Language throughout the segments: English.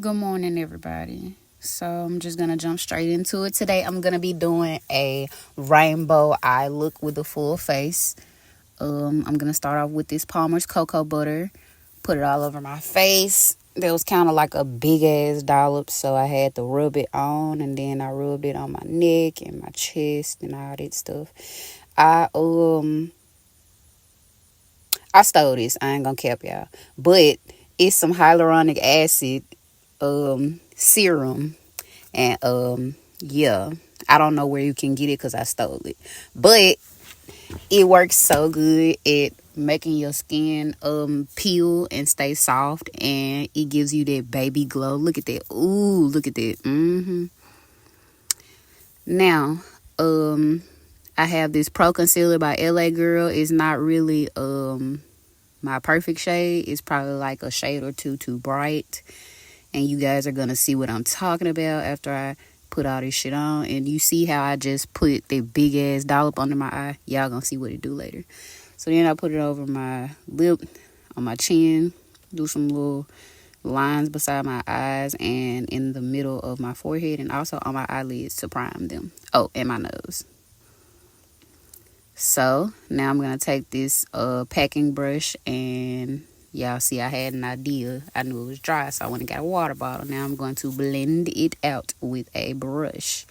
Good morning, everybody. So I'm just gonna jump straight into it. Today I'm gonna be doing a rainbow eye look with a full face. I'm gonna start off with this Palmer's cocoa butter. Put it all over my face. There was kind of like a big ass dollop, so I had to rub it on, and then I rubbed it on my neck and my chest and all that stuff. I um I stole this. I ain't gonna cap y'all, but it's some hyaluronic acid serum. And yeah, I don't know where you can get it because I stole it. But it works so good at making your skin peel and stay soft, and it gives you that baby glow. Look at that. Ooh, look at that. Now, I have this Pro Concealer by LA Girl. It's not really my perfect shade. It's probably like a shade or two too bright. And you guys are gonna see what I'm talking about after I put all this shit on. And you see how I just put the big ass dollop under my eye. Y'all gonna see what it do later. So then I put it over my lip, on my chin, do some little lines beside my eyes and in the middle of my forehead, and also on my eyelids to prime them. Oh, and my nose. So now I'm gonna take this packing brush, and y'all see I had an idea. I knew it was dry, so I went and got a water bottle. Now I'm going to blend it out with a brush.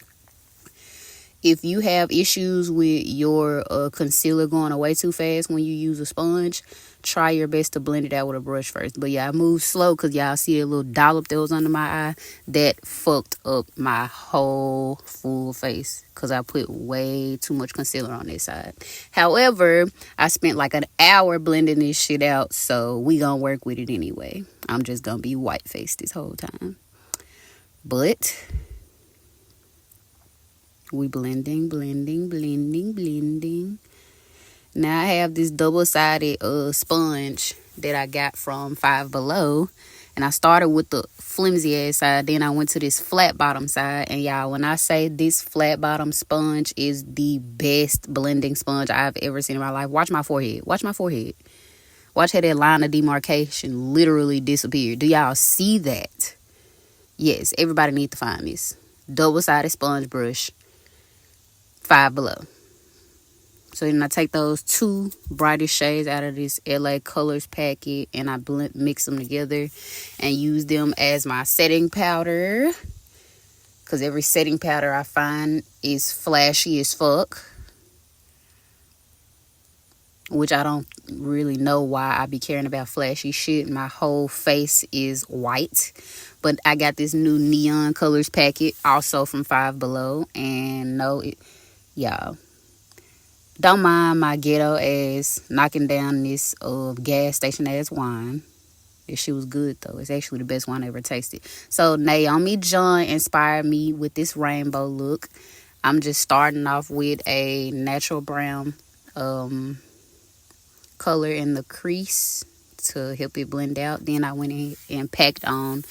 If you have issues with your concealer going away too fast when you use a sponge, try your best to blend it out with a brush first. But yeah, I moved slow because y'all see a little dollop that was under my eye. That fucked up my whole full face because I put way too much concealer on this side. However, I spent like an hour blending this shit out, so we gonna work with it anyway. I'm just gonna be white faced this whole time. But we blending. Now I have this double-sided sponge that I got from Five Below. And I started with the flimsy ass side. Then I went to this flat bottom side. And y'all, when I say this flat bottom sponge is the best blending sponge I've ever seen in my life. Watch my forehead. Watch my forehead. Watch how that line of demarcation literally disappeared. Do y'all see that? Yes, everybody need to find this. Double-sided sponge brush. Five Below. So then I take those two brightest shades out of this LA Colors packet, and I mix them together and use them as my setting powder. Because every setting powder I find is flashy as fuck. Which I don't really know why I be caring about flashy shit. My whole face is white. But I got this new Neon Colors packet also from Five Below. And y'all, don't mind my ghetto ass knocking down this gas station ass wine. This shit was good though. It's actually the best wine I ever tasted. So Naomi John inspired me with this rainbow look. I'm just starting off with a natural brown color in the crease to help it blend out. Then I went in and packed on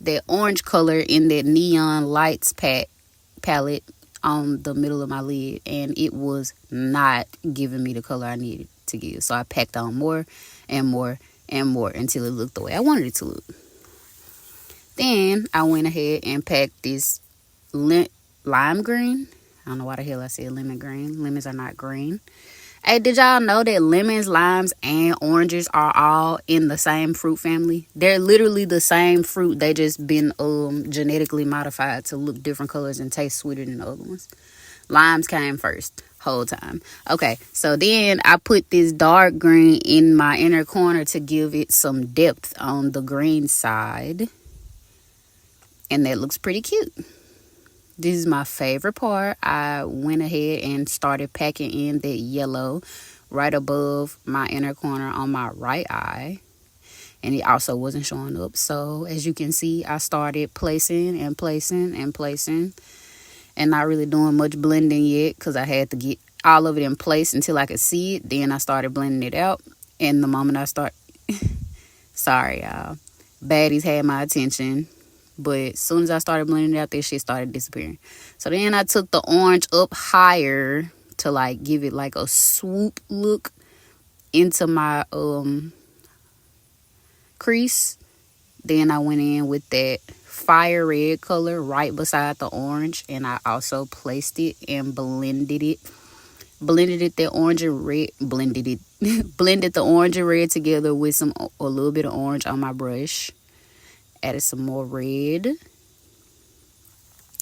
that orange color in that neon lights palette on the middle of my lid, and it was not giving me the color I needed to give. So I packed on more and more and more until it looked the way I wanted it to look. Then I went ahead and packed this lime green. I don't know why the hell I said lemon green. Lemons are not green. Hey, did y'all know that lemons, limes, and oranges are all in the same fruit family? They're literally the same fruit. They just been genetically modified to look different colors and taste sweeter than the other ones. Limes came first, whole time. Okay, so then I put this dark green in my inner corner to give it some depth on the green side. And that looks pretty cute. This is my favorite part. I went ahead and started packing in that yellow right above my inner corner on my right eye. And it also wasn't showing up. So as you can see, I started placing and not really doing much blending yet because I had to get all of it in place until I could see it. Then I started blending it out. And the moment I sorry, y'all. Baddies had my attention. But as soon as I started blending it out, this shit started disappearing. So then I took the orange up higher to like give it like a swoop look into my crease. Then I went in with that fire red color right beside the orange, and I also placed it and blended it the orange and red, blended it blended the orange and red together with a little bit of orange on my brush. Added some more red,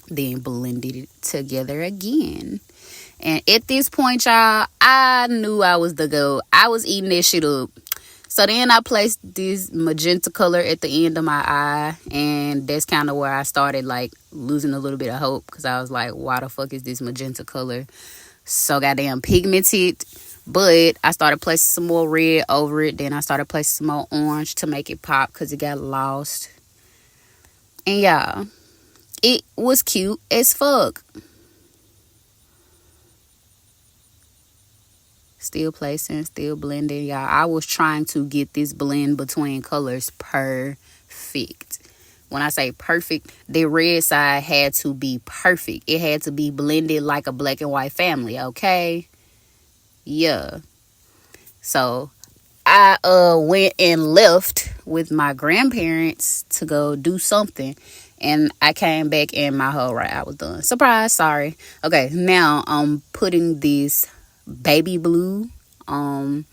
then blended it together again. And at this point, y'all, I knew I was the GOAT. I was eating that shit up. So then I placed this magenta color at the end of my eye, and that's kind of where I started like losing a little bit of hope, because I was like, why the fuck is this magenta color so goddamn pigmented? But I started placing some more red over it. Then I started placing some more orange to make it pop, because it got lost. And y'all, it was cute as fuck. Still placing, still blending, y'all. I was trying to get this blend between colors perfect. When I say perfect, the red side had to be perfect. It had to be blended like a black and white family, okay? Yeah. So I went and left with my grandparents to go do something, and I came back and my whole right eye was done. Surprise, sorry. Okay, now I'm putting this baby blue on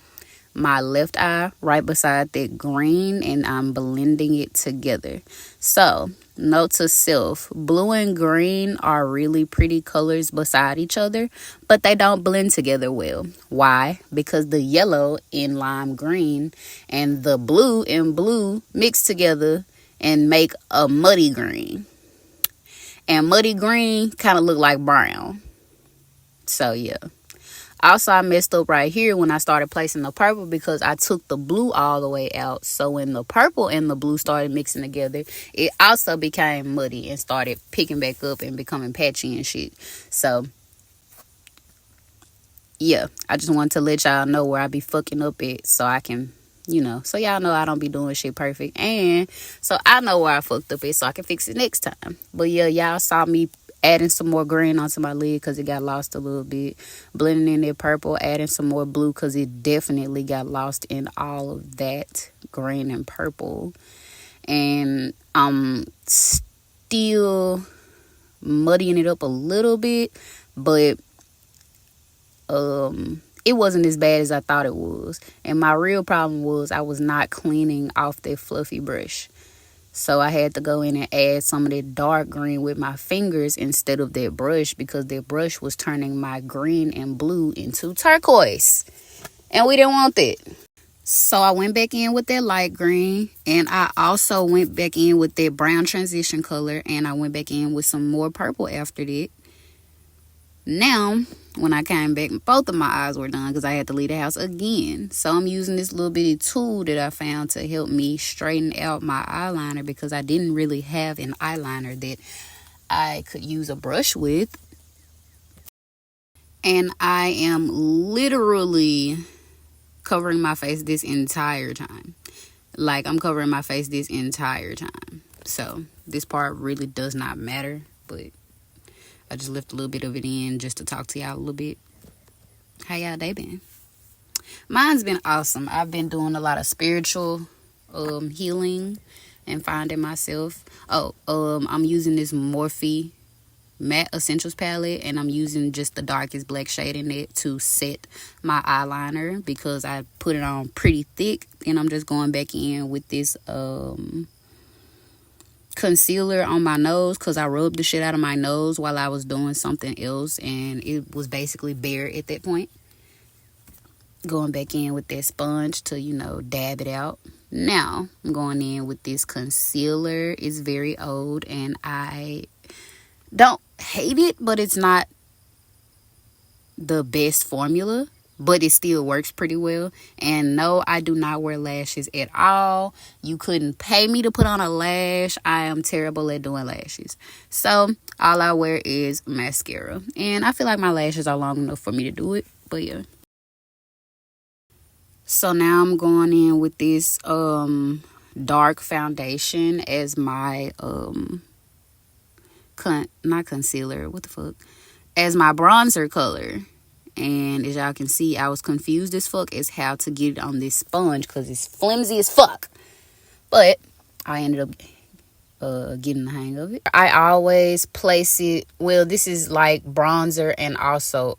my left eye right beside that green, and I'm blending it together. So, note to self, blue and green are really pretty colors beside each other, but they don't blend together well. Why? Because the yellow in lime green and the blue in blue mix together and make a muddy green. And muddy green kind of look like brown. So, yeah. Also, I messed up right here when I started placing the purple, because I took the blue all the way out. So when the purple and the blue started mixing together, it also became muddy and started picking back up and becoming patchy and shit. So, yeah, I just wanted to let y'all know where I be fucking up at, so I can, so y'all know I don't be doing shit perfect. And so I know where I fucked up at, so I can fix it next time. But yeah, y'all saw me adding some more green onto my lid because it got lost a little bit. Blending in that purple, adding some more blue because it definitely got lost in all of that green and purple. And I'm still muddying it up a little bit, but it wasn't as bad as I thought it was. And my real problem was I was not cleaning off that fluffy brush. So I had to go in and add some of that dark green with my fingers instead of that brush, because that brush was turning my green and blue into turquoise. And we didn't want that. So I went back in with that light green, and I also went back in with that brown transition color, and I went back in with some more purple after that. Now, when I came back, both of my eyes were done because I had to leave the house again. So I'm using this little bitty tool that I found to help me straighten out my eyeliner, because I didn't really have an eyeliner that I could use a brush with. And I am literally covering my face this entire time. Like, I'm covering my face this entire time. So this part really does not matter, but I just left a little bit of it in just to talk to y'all a little bit. How y'all day been? Mine's been awesome. I've been doing a lot of spiritual healing and finding myself. I'm using this Morphe Matte Essentials palette, and I'm using just the darkest black shade in it to set my eyeliner, because I put it on pretty thick, and I'm just going back in with this concealer on my nose, because I rubbed the shit out of my nose while I was doing something else, and it was basically bare at that point. Going back in with that sponge to dab it out. Now I'm going in with this concealer. It's very old and I don't hate it, but it's not the best formula, but it still works pretty well. And no, I do not wear lashes at all. You couldn't pay me to put on a lash. I am terrible at doing lashes. So all I wear is mascara, and I feel like my lashes are long enough for me to do it. But yeah. So now I'm going in with this dark foundation as my not concealer, what the fuck, as my bronzer color. And as y'all can see, I was confused as fuck as how to get it on this sponge, because it's flimsy as fuck. But I ended up getting the hang of it. I always place it, well, this is like bronzer and also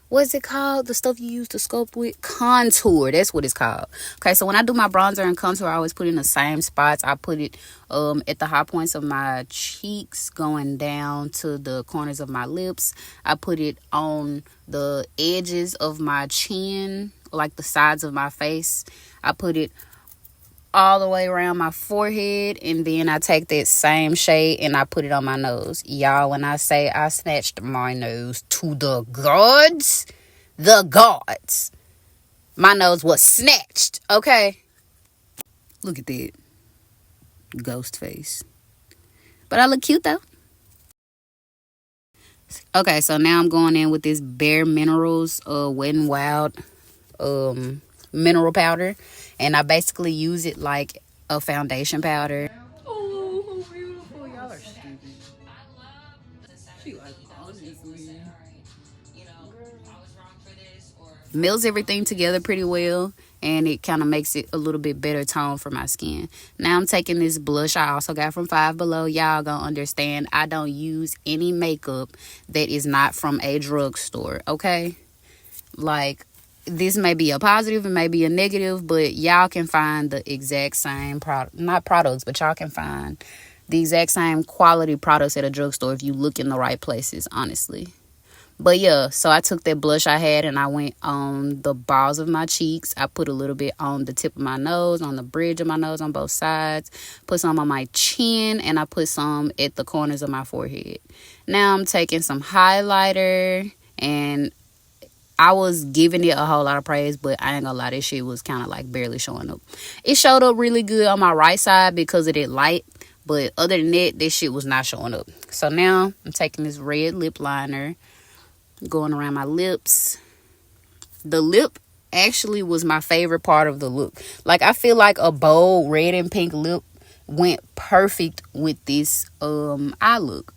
what's it called? The stuff you use to sculpt with? Contour. That's what it's called. Okay, so when I do my bronzer and contour, I always put it in the same spots. I put it at the high points of my cheeks going down to the corners of my lips. I put it on the edges of my chin, like the sides of my face. I put it all the way around my forehead, and then I take that same shade and I put it on my nose. Y'all, when I say I snatched my nose to the gods, my nose was snatched. Okay, look at that ghost face, but I look cute though. Okay, so now I'm going in with this Bare Minerals Wet n Wild mineral powder, and I basically use it like a foundation powder. Oh, how beautiful. Y'all are stupid. She like, honestly. Melts everything together pretty well, and it kind of makes it a little bit better tone for my skin. Now I'm taking this blush I also got from Five Below. Y'all gonna understand I don't use any makeup that is not from a drugstore, okay? Like, this may be a positive, it may be a negative, but y'all can find the exact same product, not products, but y'all can find the exact same quality products at a drugstore if you look in the right places, honestly. But yeah, so I took that blush I had and I went on the balls of my cheeks. I put a little bit on the tip of my nose, on the bridge of my nose, on both sides. Put some on my chin, and I put some at the corners of my forehead. Now I'm taking some highlighter, and I was giving it a whole lot of praise, but I ain't gonna lie, this shit was kind of like barely showing up. It showed up really good on my right side because of that light, but other than that, this shit was not showing up. So now I'm taking this red lip liner, going around my lips. The lip actually was my favorite part of the look. Like, I feel like a bold red and pink lip went perfect with this eye look.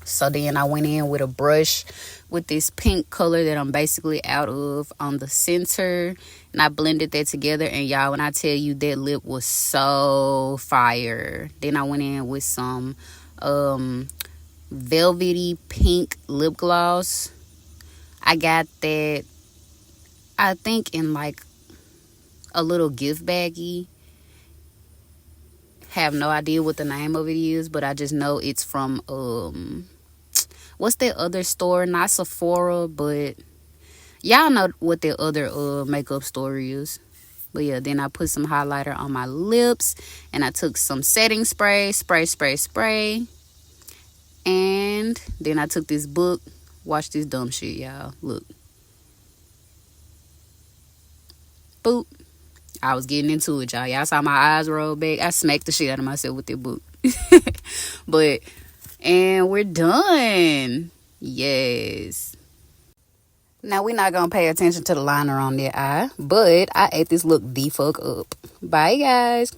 So then I went in with a brush with this pink color that I'm basically out of on the center, and I blended that together. And y'all, when I tell you that lip was so fire. Then I went in with some velvety pink lip gloss. I got that, I think, in like a little gift baggie. Have no idea what the name of it is, but I just know it's from what's that other store? Not Sephora, but y'all know what that other makeup store is. But yeah, then I put some highlighter on my lips, and I took some setting spray, and then I took this book. Watch this dumb shit, y'all. Look. Boop. I was getting into it, y'all. Y'all saw my eyes roll back. I smacked the shit out of myself with that book. And we're done. Yes. Now, we're not going to pay attention to the liner on that eye, but I ate this look the fuck up. Bye, guys.